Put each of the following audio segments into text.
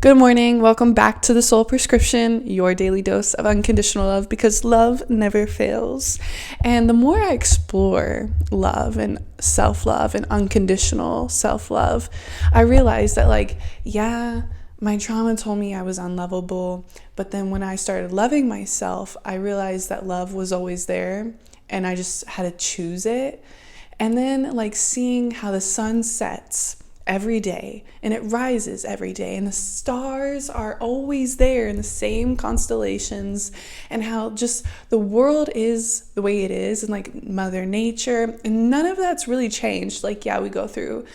Good morning. Welcome back to the Soul Prescription, your daily dose of unconditional love, because love never fails. And the more I explore love and self-love and unconditional self-love, I realize that my trauma told me I was unlovable, but then when I started loving myself, I realized that love was always there and I just had to choose it. And then seeing how the sun sets every day and it rises every day and the stars are always there in the same constellations, and how just the world is the way it is, and Mother Nature, and none of that's really changed. We go through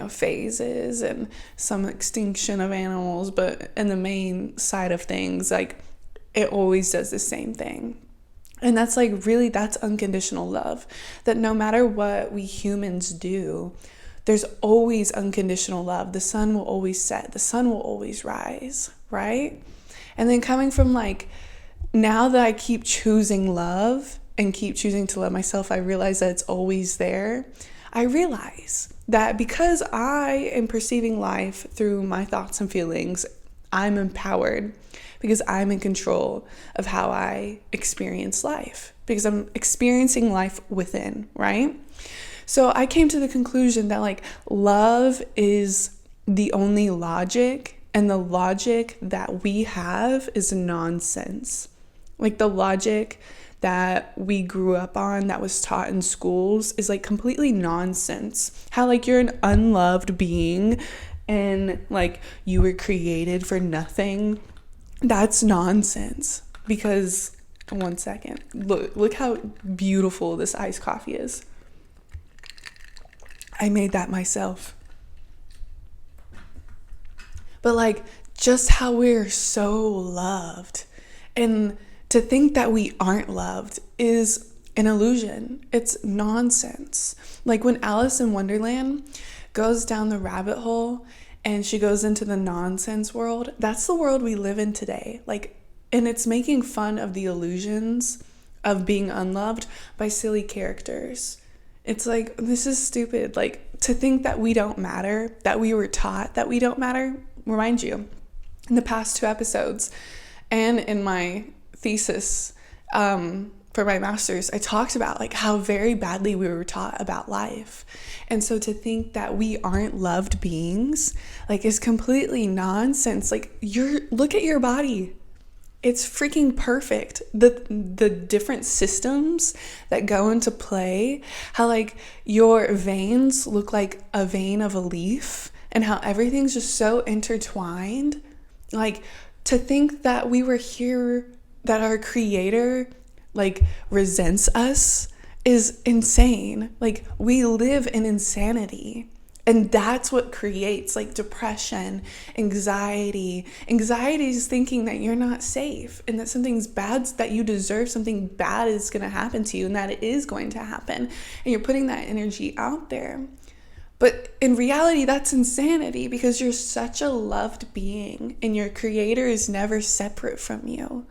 phases and some extinction of animals, but in the main side of things, it always does the same thing. And that's that's unconditional love, that no matter what we humans do, there's always unconditional love. The sun will always set. The sun will always rise, right? And then coming from now that I keep choosing love and keep choosing to love myself, I realize that it's always there. I realize that because I am perceiving life through my thoughts and feelings, I'm empowered because I'm in control of how I experience life, because I'm experiencing life within, right? So I came to the conclusion that love is the only logic, and the logic that we have is nonsense. The logic that we grew up on, that was taught in schools, is completely nonsense. How you're an unloved being and you were created for nothing. That's nonsense. Because one second, look how beautiful this iced coffee is. I made that myself. But just how we're so loved, and to think that we aren't loved is an illusion. It's nonsense. When Alice in Wonderland goes down the rabbit hole and she goes into the nonsense world, that's the world we live in today. And it's making fun of the illusions of being unloved by silly characters. It's this is stupid. To think that we don't matter, that we were taught that we don't matter. Remind you, in the past 2 episodes and in my thesis for my master's, I talked about how very badly we were taught about life. And so to think that we aren't loved beings is completely nonsense. Look at your body. It's freaking perfect. The different systems that go into play, how your veins look like a vein of a leaf, and how everything's just so intertwined. To think that we were here, that our creator resents us, is insane. We live in insanity. And that's what creates depression, anxiety. Anxiety is thinking that you're not safe and that something's bad, that you deserve something bad is going to happen to you, and that it is going to happen. And you're putting that energy out there. But in reality, that's insanity, because you're such a loved being and your creator is never separate from you.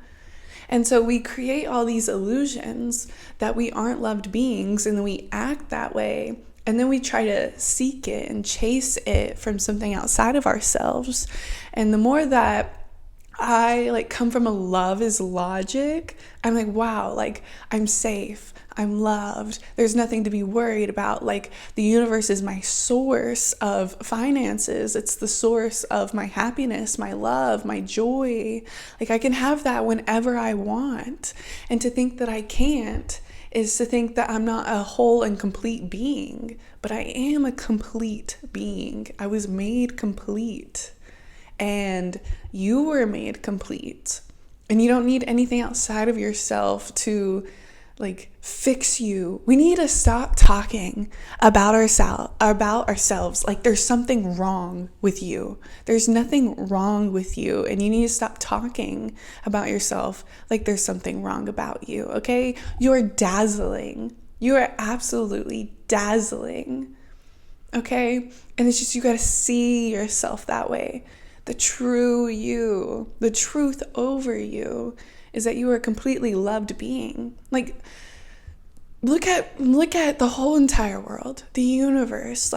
And so we create all these illusions that we aren't loved beings, and then we act that way. And then we try to seek it and chase it from something outside of ourselves. And the more that I come from a love is logic, I'm wow, I'm safe, I'm loved, there's nothing to be worried about. The universe is my source of finances, it's the source of my happiness, my love, my joy. I can have that whenever I want. And to think that I can't is to think that I'm not a whole and complete being, but I am a complete being. I was made complete, and you were made complete, and you don't need anything outside of yourself to fix you. We need to stop talking about ourselves there's something wrong with you. There's nothing wrong with you, and you need to stop talking about yourself there's something wrong about you, okay? You're dazzling. You are absolutely dazzling, okay? And it's just, you gotta see yourself that way. The true you, the truth over you, is that you are a completely loved being. Look at the whole entire world, the universe.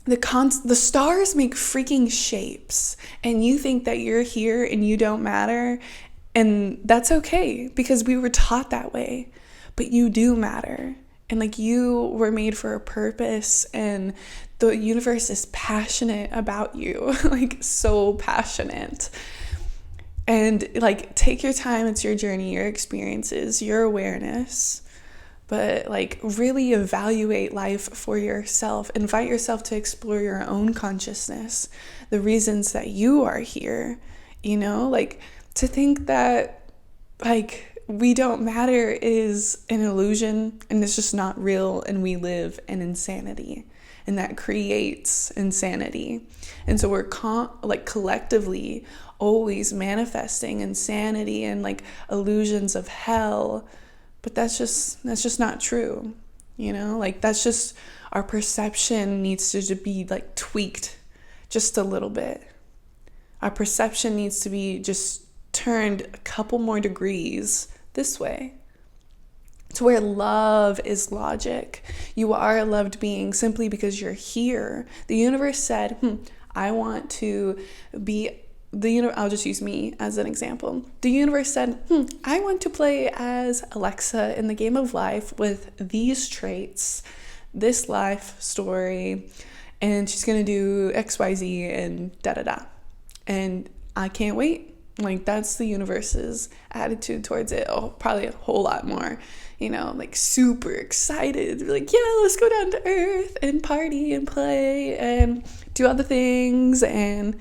the stars make freaking shapes, and you think that you're here and you don't matter, and that's okay because we were taught that way. But you do matter, and like you were made for a purpose, and the universe is passionate about you, like so passionate. And like take your time, it's your journey, your experiences, your awareness. But like really evaluate life for yourself. Invite yourself to explore your own consciousness, the reasons that you are here, like to think that like we don't matter is an illusion, and it's just not real, and we live in insanity, and that creates insanity. And so we're collectively always manifesting insanity and like illusions of hell. But that's just not true, like that's just our perception needs to be like tweaked just a little bit. Our perception needs to be just turned a couple more degrees this way to where love is logic. You are a loved being simply because you're here. The universe said, I want to be I'll just use me as an example. The universe said, I want to play as Alexa in the game of life with these traits, this life story, and she's going to do XYZ and da-da-da. And I can't wait. Like, that's the universe's attitude towards it. Oh, probably a whole lot more, like super excited. Like, yeah, let's go down to Earth and party and play and do other things. And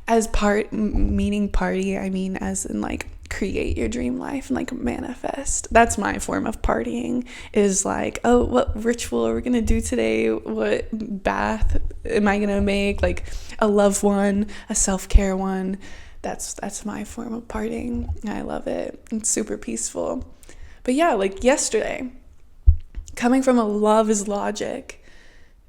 as meaning party, I mean as in like create your dream life and like manifest. That's my form of partying, is like, oh, what ritual are we gonna do today? What bath am I gonna make? Like a love one, a self-care one. That's my form of partying. I love it. It's super peaceful. But yeah, like yesterday, coming from a love is logic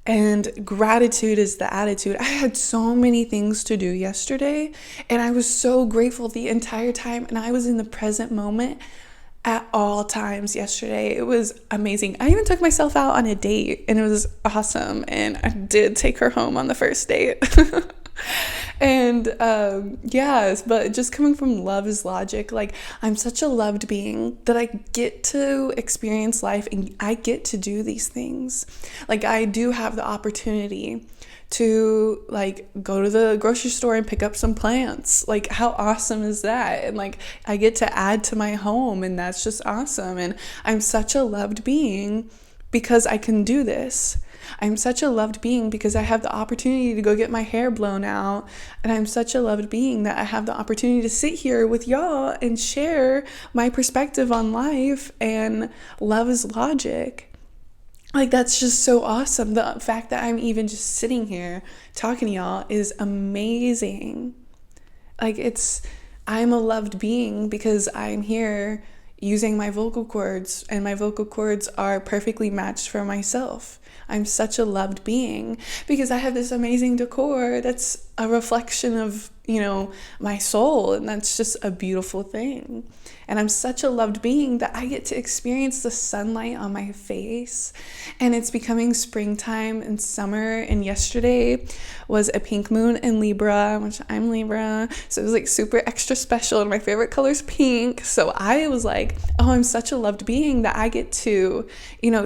and gratitude is the attitude. I had so many things to do yesterday, and I was so grateful the entire time, and I was in the present moment at all times yesterday. It was amazing. I even took myself out on a date, and it was awesome, and I did take her home on the first date. And yes, but just coming from love is logic, like I'm such a loved being that I get to experience life and I get to do these things. Like I do have the opportunity to like go to the grocery store and pick up some plants. Like how awesome is that? And like I get to add to my home, and that's just awesome. And I'm such a loved being because I can do this. I'm such a loved being because I have the opportunity to go get my hair blown out. And I'm such a loved being that I have the opportunity to sit here with y'all and share my perspective on life, and love is logic. Like that's just so awesome. The fact that I'm even just sitting here talking to y'all is amazing. Like I'm a loved being because I'm here using my vocal cords, and my vocal cords are perfectly matched for myself. I'm such a loved being because I have this amazing decor that's a reflection of, my soul, and that's just a beautiful thing. And I'm such a loved being that I get to experience the sunlight on my face, and it's becoming springtime and summer. And yesterday was a pink moon in Libra, which I'm Libra, so it was like super extra special, and my favorite color is pink. So I was like, oh, I'm such a loved being that I get to,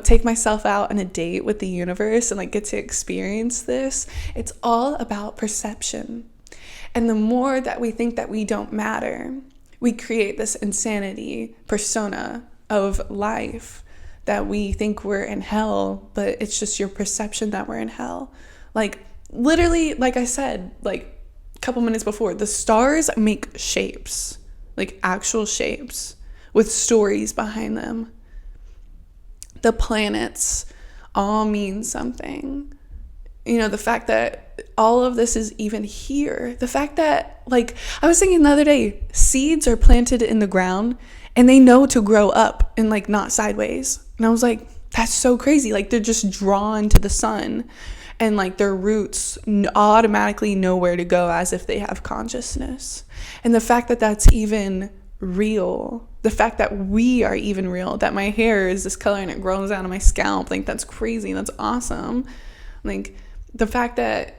take myself out on a date with the universe and like get to experience this. It's all about perception. And the more that we think that we don't matter, we create this insanity persona of life that we think we're in hell, but it's just your perception that we're in hell. Like literally, like I said, like a couple minutes before, the stars make shapes, like actual shapes with stories behind them. The planets all mean something. The fact that all of this is even here, the fact that, like, I was thinking the other day, seeds are planted in the ground and they know to grow up and like not sideways. And I was like, that's so crazy. Like they're just drawn to the sun, and like their roots automatically know where to go as if they have consciousness. And the fact that that's even real, the fact that we are even real, that my hair is this color and it grows out of my scalp, like that's crazy. That's awesome. Like the fact that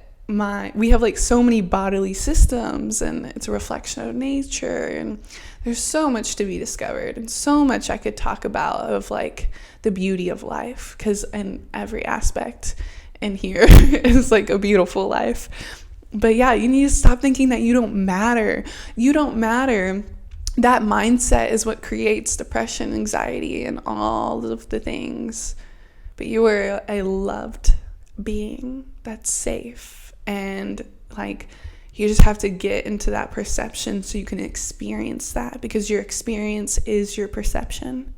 we have like so many bodily systems, and it's a reflection of nature, and there's so much to be discovered, and so much I could talk about of like the beauty of life, because in every aspect in here is like a beautiful life. But yeah, you need to stop thinking that you don't matter. You don't matter. That mindset is what creates depression, anxiety, and all of the things. But you are a loved being that's safe, and like you just have to get into that perception so you can experience that, because your experience is your perception.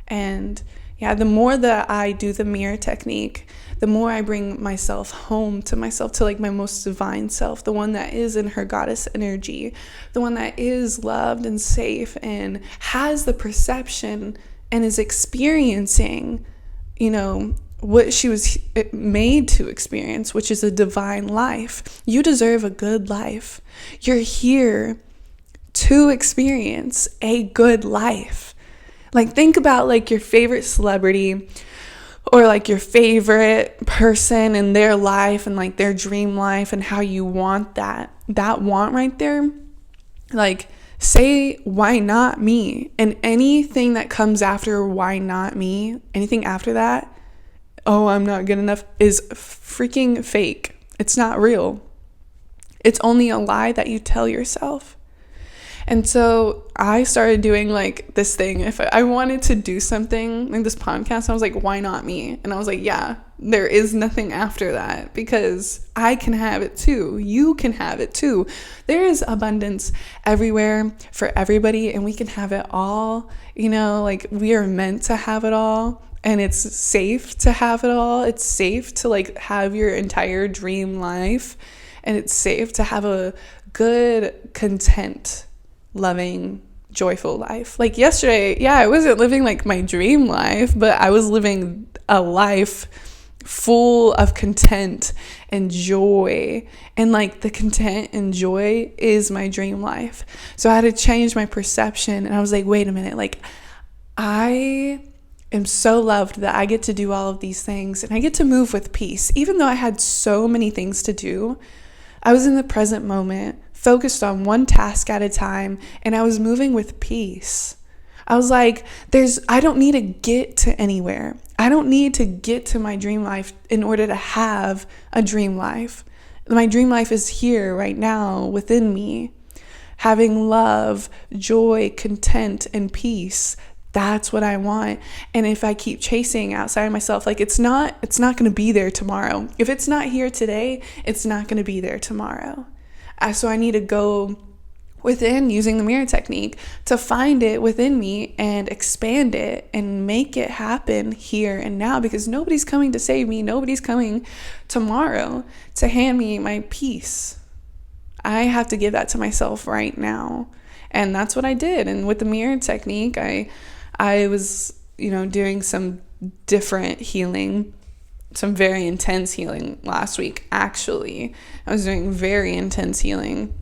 And yeah, the more that I do the mirror technique, the more I bring myself home to myself, to like my most divine self, the one that is in her goddess energy, the one that is loved and safe and has the perception and is experiencing, what she was made to experience, which is a divine life. You deserve a good life. You're here to experience a good life. Like, think about like your favorite celebrity, or like your favorite person in their life and like their dream life, and how you want that want right there. Like, say, why not me? And anything that comes after why not me, anything after that, oh, I'm not good enough, is freaking fake. It's not real. It's only a lie that you tell yourself. And so I started doing like this thing. If I wanted to do something like this podcast, I was like, why not me? And I was like, yeah, there is nothing after that, because I can have it too. You can have it too. There is abundance everywhere for everybody, and we can have it all. Like, we are meant to have it all. And it's safe to have it all. It's safe to like have your entire dream life. And it's safe to have a good, content, loving, joyful life. Like yesterday, yeah, I wasn't living like my dream life, but I was living a life full of content and joy. And like the content and joy is my dream life. So I had to change my perception. And I was like, wait a minute, like I am so loved that I get to do all of these things, and I get to move with peace. Even though I had so many things to do, I was in the present moment, focused on one task at a time, and I was moving with peace. I was like, I don't need to get to anywhere. I don't need to get to my dream life in order to have a dream life. My dream life is here right now within me. Having love, joy, content, and peace. That's what I want. And if I keep chasing outside of myself, like it's not going to be there tomorrow. If it's not here today, it's not going to be there tomorrow. So I need to go within, using the mirror technique, to find it within me and expand it and make it happen here and now, because nobody's coming to save me. Nobody's coming tomorrow to hand me my peace. I have to give that to myself right now. And that's what I did. And with the mirror technique, I was, doing some different healing, some very intense healing last week, actually. I was doing very intense healing.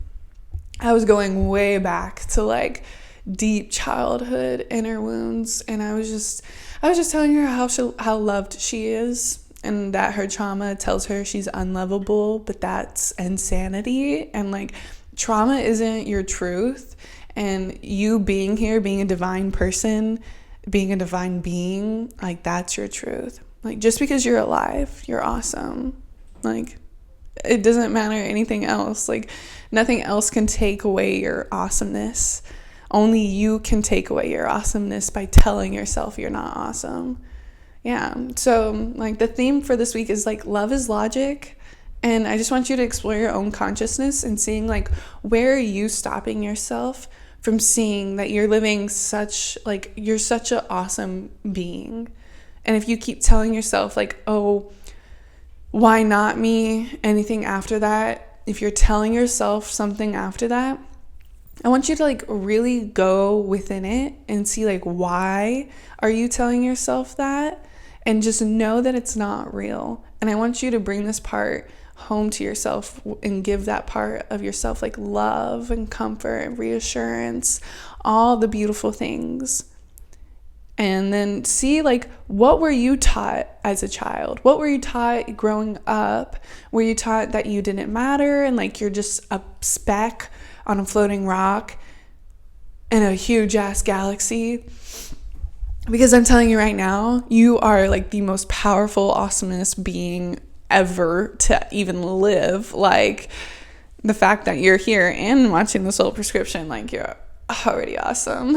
I was going way back to like deep childhood inner wounds, and I was just telling her how loved she is, and that her trauma tells her she's unlovable, but that's insanity. And like, trauma isn't your truth. And you being here, being a divine person, being a divine being, like that's your truth. Like, just because you're alive, you're awesome. Like, it doesn't matter anything else. Like, nothing else can take away your awesomeness. Only you can take away your awesomeness by telling yourself you're not awesome. Yeah. So like the theme for this week is like, love is logic. And I just want you to explore your own consciousness and seeing like, where are you stopping yourself from seeing that you're living you're such an awesome being. And if you keep telling yourself like, oh, why not me? Anything after that, if you're telling yourself something after that, I want you to like really go within it and see like, why are you telling yourself that? And just know that it's not real. And I want you to bring this part home to yourself and give that part of yourself like love and comfort and reassurance, all the beautiful things. And then see, like, what were you taught as a child? What were you taught growing up? Were you taught that you didn't matter and like you're just a speck on a floating rock in a huge ass galaxy? Because I'm telling you right now, you are like the most powerful, awesomest being ever to even live. Like, the fact that you're here and watching the Soul Prescription, like, you're already awesome.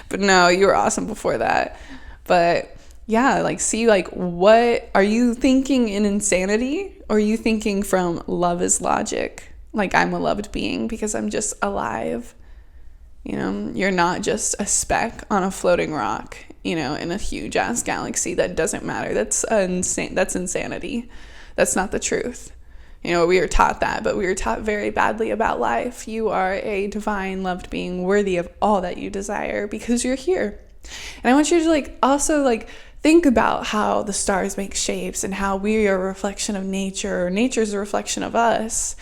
But no, you were awesome before that. But yeah, like, see, like, what are you thinking in insanity, or are you thinking from love is logic? Like, I'm a loved being because I'm just alive. You know, you're not just a speck on a floating rock, you know, in a huge ass galaxy that doesn't matter. That's insane. That's insanity. That's not the truth. You know, we were taught that, but we were taught very badly about life. You are a divine loved being worthy of all that you desire because you're here. And I want you to like also like think about how the stars make shapes and how we are a reflection of nature, or nature's a reflection of us.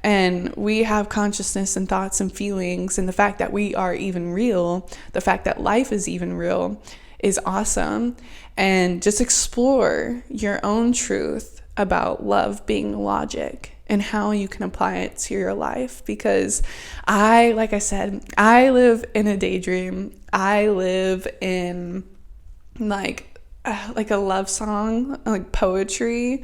And we have consciousness and thoughts and feelings, and the fact that we are even real, the fact that life is even real is awesome. And just explore your own truth about love being logic and how you can apply it to your life. Because like I said, I live in a daydream. I live in like a love song, like poetry,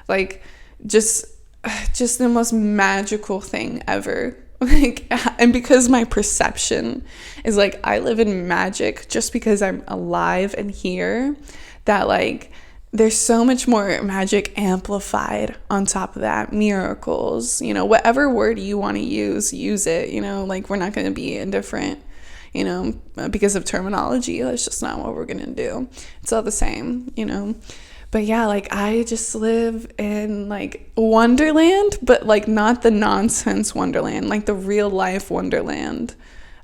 like just the most magical thing ever. Like, and because my perception is like I live in magic just because I'm alive and here, that like there's so much more magic amplified on top of that. Miracles, you know, whatever word you want to use it, you know, like we're not going to be indifferent, you know, because of terminology. That's just not what we're going to do. It's all the same, you know. But yeah, like I just live in like wonderland, but like not the nonsense wonderland, like the real life wonderland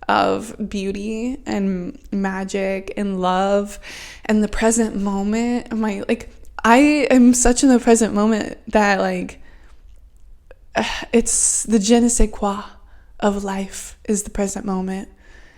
of beauty and magic and love and the present moment. I am such in the present moment that like it's the je ne sais quoi of life is the present moment.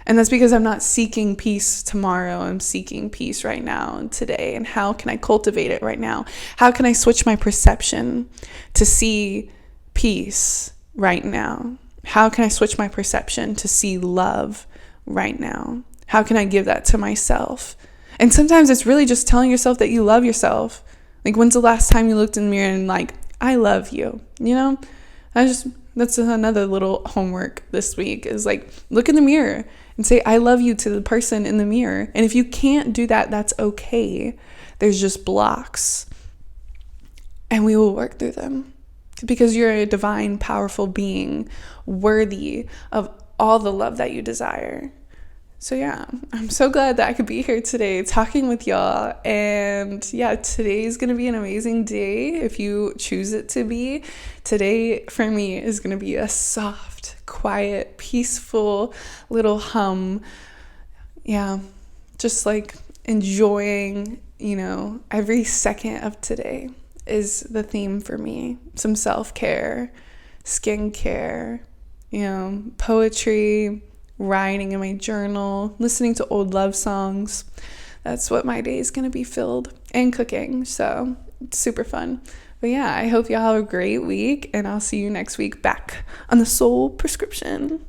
And that's because I'm not seeking peace tomorrow. I'm seeking peace right now and today. And how can I cultivate it right now? How can I switch my perception to see peace right now? How can I switch my perception to see love right now? How can I give that to myself? And sometimes it's really just telling yourself that you love yourself. Like, when's the last time you looked in the mirror and like, I love you, you know? That's another little homework this week is like, look in the mirror and say, I love you to the person in the mirror. And if you can't do that, that's okay. There's just blocks. And we will work through them. Because you're a divine, powerful being, worthy of all the love that you desire. So yeah, I'm so glad that I could be here today talking with y'all. And yeah, today's going to be an amazing day if you choose it to be. Today for me is going to be a soft, quiet, peaceful little hum. Yeah, just like enjoying, you know, every second of today is the theme for me. Some self-care, skincare, you know, poetry, writing in my journal, listening to old love songs. That's what my day is going to be filled, and cooking. So it's super fun. But yeah, I hope y'all have a great week, and I'll see you next week back on the Soul Prescription.